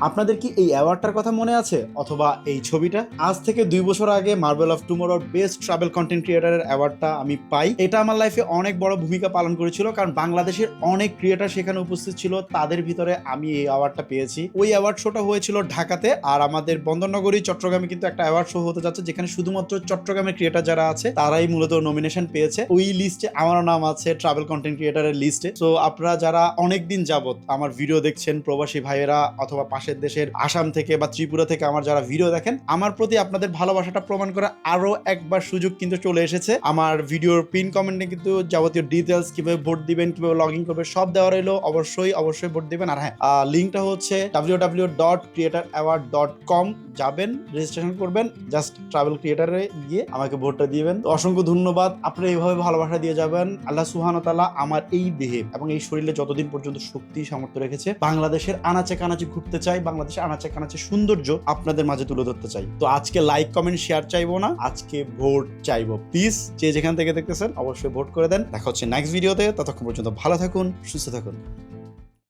আপনাদের কি এই অ্যাওয়ার্ডটার কথা মনে আছে অথবা এই ছবিটা? আজ থেকে 2 বছর আগে মার্বেল অফ টুমরোর বেস্ট ট্রাভেল কন্টেন্ট ক্রিয়েটরের অ্যাওয়ার্ডটা আমি পাই। এটা আমার লাইফে অনেক বড় ভূমিকা পালন করেছিল, কারণ বাংলাদেশের অনেক ক্রিয়েটর সেখানে উপস্থিত ছিল, তাদের ভিতরে আমি এই অ্যাওয়ার্ডটা পেয়েছি। ওই অ্যাওয়ার্ড শোটা হয়েছিল ঢাকাতে, আর আমাদের বন্দরনগরী চট্টগ্রামে কিন্তু একটা অ্যাওয়ার্ড শো হতে যাচ্ছে, যেখানে শুধুমাত্র চট্টগ্রামের ক্রিয়েটর যারা আছে তারাই মূলত নমিনেশন পেয়েছে। ওই লিস্টে আমারও নাম আছে, ট্রাভেল কন্টেন্ট ক্রিয়েটরের লিস্টে। তো আপনারা যারা অনেক দিন যাবত আমার ভিডিও দেখছেন, প্রবাসী ভাইয়েরা অথবা পাশের দেশের আসাম থেকে বা ত্রিপুরা থেকে আমার যারা ভিডিও দেখেন, আমার প্রতি আপনাদের ভালোবাসাটা প্রমাণ করে আরো একবার সুযোগ কিন্তু চলে এসেছে। আমার ভিডিওর পিন কমেন্টে কিন্তু যাবতীয় ডিটেলস, কিভাবে ভোট দিবেন, কিভাবে লগ ইন করবেন, সব দেওয়া রইলো। অবশ্যই অবশ্যই ভোট দিবেন। আর হ্যাঁ, লিঙ্কটা হচ্ছে www.creatoraward.com। যাবেন, রেজিস্ট্রেশন করবেন, জাস্ট ট্রাভেল ক্রিয়েটারে গিয়ে আমাকে ভোটটা দিবেন। তো অসংখ্য ধন্যবাদ, আপনারা এইভাবে ভালোবাসা দিয়ে যাবেন। আল্লাহ সুবহানাহু ওয়া তাআলা আমার এই দেহে এবং এই শরীরে যতদিন পর্যন্ত শক্তি সামর্থ্য রেখেছে, বাংলাদেশের আনাচে কানাচে ঘুরতে চাই, বাংলাদেশের আনাচে কানাচে সৌন্দর্য আপনাদের মাঝে তুলে ধরতে চাই। তো আজকে লাইক কমেন্ট শেয়ার চাইবো না, আজকে ভোট চাইবো। প্লিজ যে যেখান থেকে দেখতেছেন অবশ্যই ভোট করে দেন। দেখা হচ্ছে নেক্সট ভিডিওতে। ততক্ষণ পর্যন্ত ভালো থাকুন, সুস্থ থাকুন।